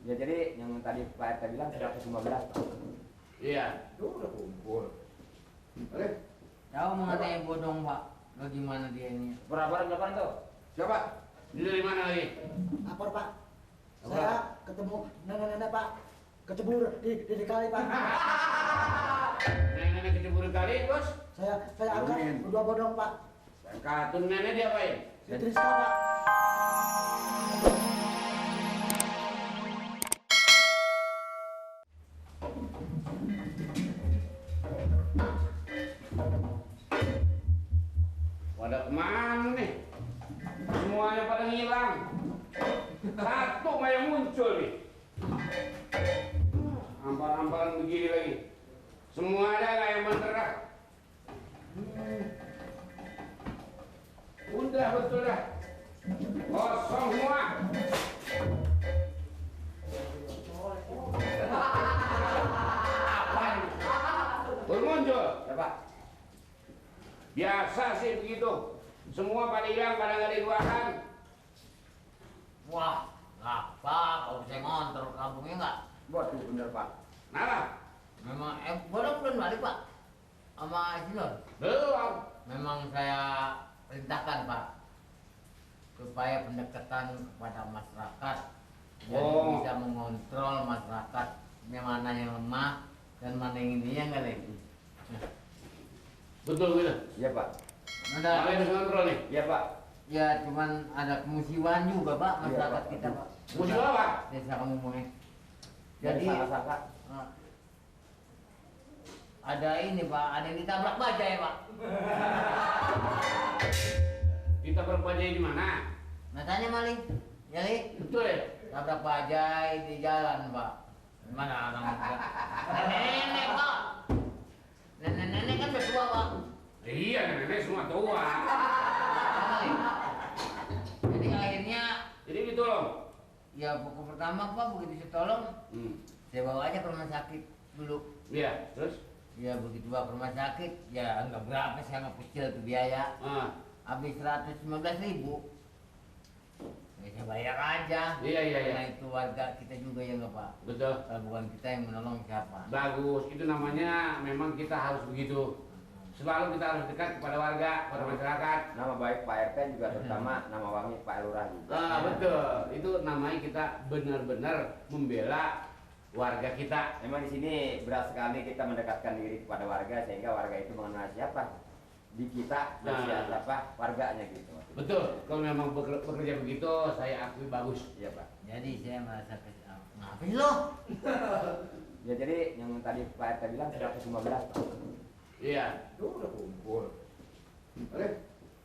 Ya jadi yang tadi Pak RT bilang 115 Pak. Iya, itu udah kumpul. Oke. Tahu mengenai bodong Pak, bagaimana dia ini? Pura-pura berapa tuh? Siapa? Ini dari mana lagi? Lapor Pak. Apa? Saya ketemu nenek-nenek Pak. Kecebur di kali Pak. Nenek kecebur kali, bos. Saya angkat Amin. berdua bodong Pak. Katun nenek diapain? Di Triska Pak. Pada kemana nih? Semuanya pada ngilang. Satu nggak yang muncul nih. Ampar-amparan begini lagi. Semua ada nggak yang bergerak? Udah betul dah. Kosong semua. Apa ini? Baru muncul. Ya Pak. Biasa sih begitu. Semua pada hilang, pada nggak ada yang ruahan. Wah, apa? Kalau bisa ngontrol kampungnya nggak? Waduh bener Pak. Kenapa? Memang bodong belum balik Pak, sama Sinur. Belum. Memang saya perintahkan Pak, supaya pendekatan kepada masyarakat jadi Oh. bisa mengontrol masyarakat mana yang lemah dan mana yang ini yang nggak lagi. Betul gitu. Iya Pak. Mana Ada yang bisa kontrol nih? Iya Pak. ya cuman ada kemusiwan juga Pak Iya, masyarakat Pak. kita Pak. Musibah apa? Desa Kampungnya. Jadi Jadi sangka-sangka. eh, ada ini Pak, ada yang ditabrak bajai Pak. Kita berbajai di mana? Nah tanya maling, ya Li? Betul ya? Tabrak bajai di jalan Pak. Gimana orang nenek Pak? Nenek-nenek kan udah tua Pak. Iya, nenek semua tua. Maling. Jadi akhirnya Jadi gitu loh. ya pokok pertama Pak begitu saya tolong, saya bawa aja ke rumah sakit dulu. Iya, terus? Ya begitu bawa ke rumah sakit, ya nggak berapa sih nggak kecil tuh biaya. Ah, Habis 115.000. Ya saya bayar aja. iya, iya, iya. Karena itu warga kita juga ya nggak Pak. Betul. Kalau bukan kita yang menolong siapa? Bagus, itu namanya memang kita harus begitu. Selalu kita harus dekat kepada warga, kepada masyarakat. Nama baik Pak RT juga terutama nama wangi Pak Lurah juga. Ah, betul. Itu namanya kita benar-benar membela warga kita. Memang di sini berat sekali kita mendekatkan diri kepada warga sehingga warga itu mengenal siapa di kita dan Nah. siapa warganya gitu. Betul. Kalau memang bekerja begitu, saya akui bagus. Iya Pak. Jadi saya merasa ngapain lo? Ya jadi yang tadi Pak RT bilang 115 Pak. Iya. Itu udah kumpul. Oke.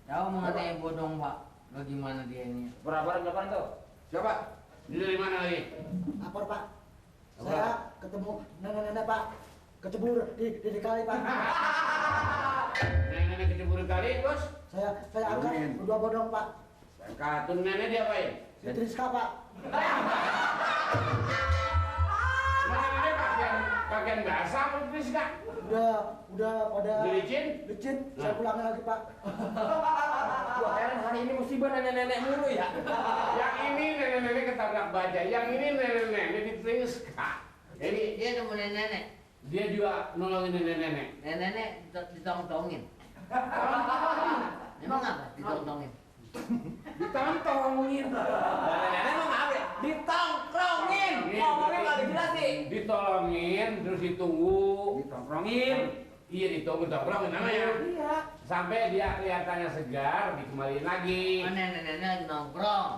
Tahu mengenai bodong Pak, bagaimana dia ini? Pura-pura berapa tuh? Siapa? Ini dari mana lagi? Lapor Pak. Apa? Saya ketemu nenek-nenek Pak. Kecebur di kali Pak. Nenek kecebur kali, bos. Saya angkat Amin. berdua bodong Pak. Katun nenek diapain? Di Triska Pak. Nenek pakaian basah apa itu kak? Udah pada Licin? licin. Saya pulangin lagi Pak. Wah heran hari ini musibah nenek-nenek mulu ya. Yang ini nenek-nenek ketabrak baja, yang ini nenek-nenek diteriska. Jadi Dia nemu nenek-nenek, dia juga nolongin nenek-nenek. nenek-nenek ditong-tongin. Emang apa ditong-tongin? Ditantongin. Nenek-nenek mau ngapain? Ditongkrongin. Ngomongnya nggak jelas sih. Ditolongin, terus ditunggu. Ditongkrongin. Iya ditunggu, ditongkrongin namanya. Iya. Sampai dia kelihatannya segar, dikembaliin lagi. Oh, nenek-nenek lagi nongkrong.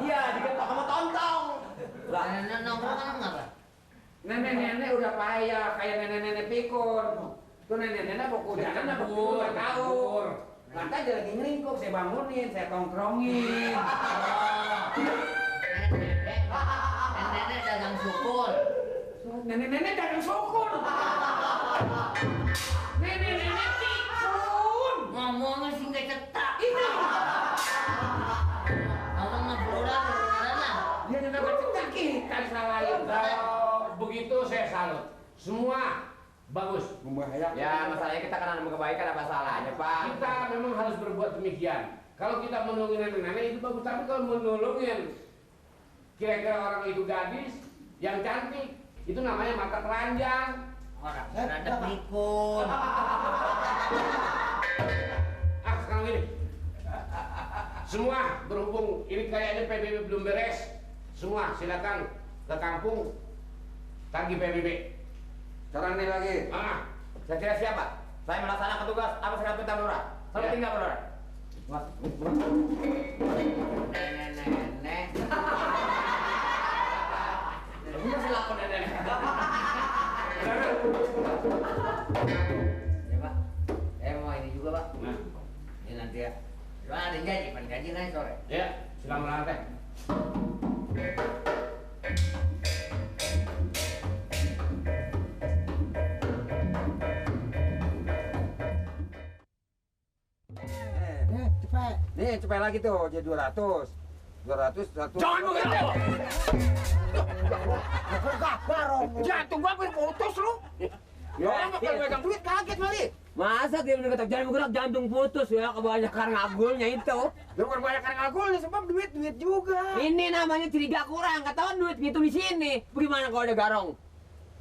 Iya diketok sama tontong. Lah Nenek nongkrong kan apa? nenek-nenek udah payah kayak nenek-nenek pikun. Tuh nenek-nenek pokoknya Jangan betul kabur, nggak tahu. kabur. Lantai dia lagi ngeringkuk, saya bangunin, saya tongkrongin. Nenek dagang syukur. Nenek-nenek dagang syukur. Nenek-nenek pikun. Ngomongnya sih nggak cetak. Itu Ngomong ngebludak beneran. dia juga bercetak kita disalahin. Kalau begitu saya salut. Semua bagus. Ya masalahnya kita kan ada kebaikan apa salahnya Pak? Kita memang harus berbuat demikian. Kalau kita menolongin nenek-nenek itu bagus, tapi kalau menolongin kira-kira orang itu gadis yang cantik, itu namanya mata telanjang. Orang ada pikun. Sekarang gini, semua berhubung ini kayaknya PBB belum beres, semua silakan ke kampung tagih PBB. Sekarang ini lagi. Saya kira siapa? Saya melaksanakan tugas apa sekarang perintah Lurah. Sampai Ya. tinggal Lurah. Nenek. Ini masih lapor nenek. Ya Pak, mau ini juga Pak. Nah, Ini nanti ya. Cuma ada janji, pan gaji nanti sore. ya, silakan melantai. Cepet. Nih, cepet lagi tuh, jadi 200. 200, 100. Jangan begitu! Garong. Jantung gua hampir putus lu. Ya orang bakal megang duit kaget kali. Masa dia udah kata jangan bergerak jantung putus ya kebanyakan ngagulnya itu. Lu bukan banyak ngagul sebab duit juga. Ini namanya curiga kurang, ketahuan duit gitu di sini. Bagaimana kalau ada garong?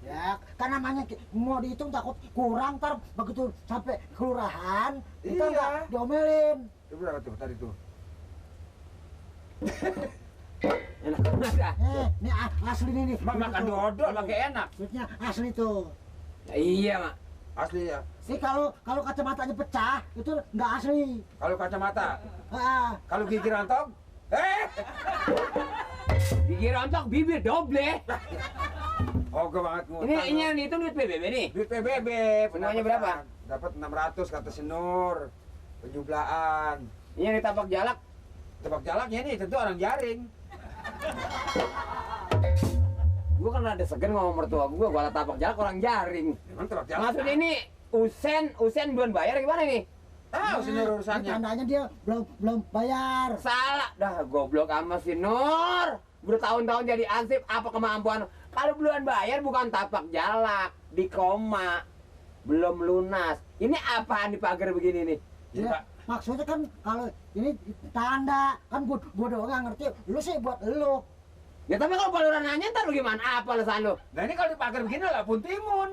Ya, kan namanya mau dihitung takut kurang, ntar begitu sampai kelurahan kita Iya. nggak diomelin. Itu berapa tuh tadi tuh? Enak banget. Ini asli nih. Makan dodol pakai enak. Duitnya asli tuh. Iya, Mak. Asli ya. Sih kalau kacamatanya pecah itu nggak asli. Kalau kacamata, kalau gigi rantong, Gigi rontok, bibir doble. oke banget Ini yang itu duit PBB nih. duit PBB. Semuanya berapa? Dapat 600 kata si Nur. Penjumlahan. Ini yang ditapak jalak. Tebak jalaknya nih tentu orang jaring. Gua kan ada segan ngomong mertua gua tapak jalak orang jaring. Emang tebak jalak? Maksudnya ini Usen belum bayar gimana nih? Tahu si Nur Ini urusannya. tandanya dia belum bayar. Salah, dah goblok sama si Nur. Bertahun-tahun jadi ansip, apa kemampuan? Kalau belum bayar bukan tapak jalak, di koma. Belum lunas. Ini apaan di pagar begini nih? Iya, Pak. Maksudnya kan kalau ini tanda kan gua doang nggak ngerti. Lu sih buat lu. Ya tapi kalau paluran nanya ntar bagaimana? Apa alasan lu? Nah ini kalau dipakai begini lah pun timun.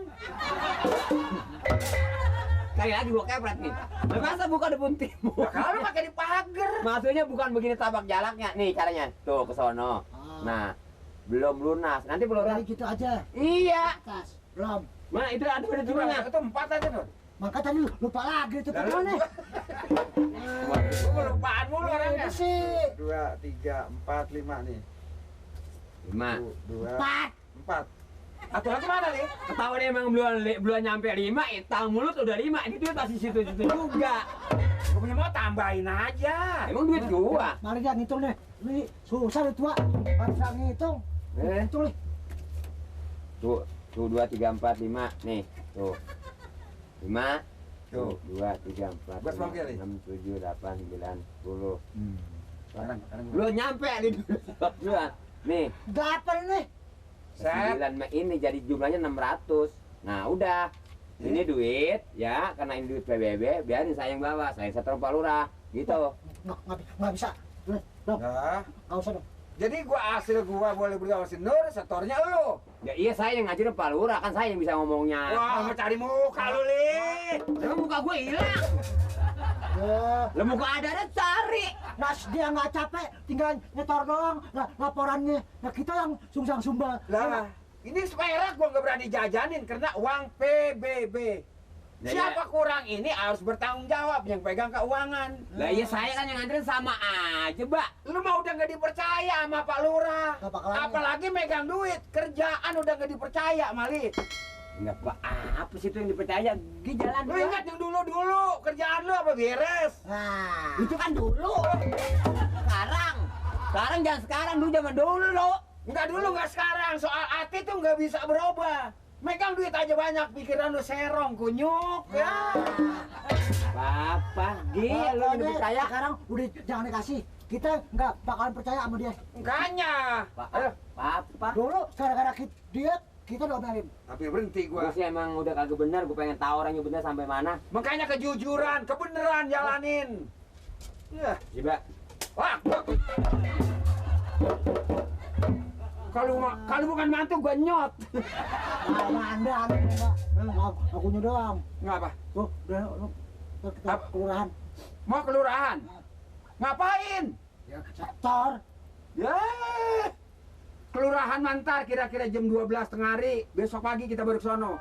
Sekali lagi gua kepret nih. Lah, masa buka depan timur? Nah, kalau pakai di pagar. Maksudnya bukan begini tapak jalaknya. Nih caranya. Tuh ke sono. Nah, belum lunas. Nanti peluran. Dari gitu aja. Iya. Atas. Belum. Mana itu ada Coba jumlahnya. itu 4 aja Nur. Maka tadi lupa lagi itu Lalu kemana? gua lupaan mulu orangnya. Itu sih 2, 3, 4, 5 nih. 5. 2, 4. 4. Atau lagi mana nih? Ketahuan emang belum nyampe 5, tang mulut udah 5. Ini duit masih situ-situ juga. Gua punya mau tambahin aja. Emang duit gua. Mari dia ngitung deh. Ini susah itu, Pak. Nggak bisa ngitung. Hitung nih. Tuh 2, 3, 4, 5. Nih, tuh. 5. Tuh, 2, 3, 4, Gua semangkir nih. 6, 7, 8, 9, 10. Kadang Belum nyampe di dua. Nih, Delapan nih. 9 ini jadi jumlahnya 600. Nah, udah. Ini duit ya, karena ini duit PBB, biarin saya yang bawa. Saya setor Pak Lurah, gitu. Nggak bisa. Dong, Nah, nggak usah dong. jadi hasil gua boleh berdua sama si Nur, setornya lu. Ya iya saya yang ngajarin Pak Lurah, kan saya yang bisa ngomongnya. Wah, mau cari muka lu, Li. Emang muka gue hilang. Ya, Lah muka ada cari. Mas dia nggak capek, tinggal nyetor doang laporannya. Nah kita yang sungsang sumba. Lah, ini perak gua nggak berani jajanin karena uang PBB. Nah, Siapa kurang ini harus bertanggung jawab yang pegang keuangan. Lah iya saya kan yang nganterin sama aja, Mbak. Lu mah udah nggak dipercaya sama Pak Lurah. Nggak bakalan. Apalagi megang duit, kerjaan udah nggak dipercaya, Mali. Enggak Pak, apa sih itu yang dipercaya? Di jalan Lu ingat yang dulu-dulu kerjaan lu apa beres? Nah, Itu kan dulu. Sekarang jangan sekarang, dulu zaman dulu lo. Nggak dulu, nggak sekarang. Soal hati tuh nggak bisa berubah. Megang duit aja banyak, pikiran lu serong, kunyuk. Ya. Papa, gila lu yang dipercaya. sekarang udah jangan dikasih. Kita nggak bakalan percaya sama dia. Makanya. Ayo, Papa. Dulu gara-gara dia kita diomelin. hampir berhenti Gue gua. sih emang udah kagak benar, gue pengen tahu orangnya benar sampai mana. Makanya kejujuran, kebenaran jalanin. Ya, Coba. wah. Kalau bukan mantu gua nyot. Nah, Anda Pak. Akunya doang. Ngapa? Tuh, udah lu ke Apa? kelurahan. Mau kelurahan? Ngapain? Ya, sektor. Ya. Kelurahan Mantar kira-kira jam 12 tengah hari. Besok pagi kita baru ke sono.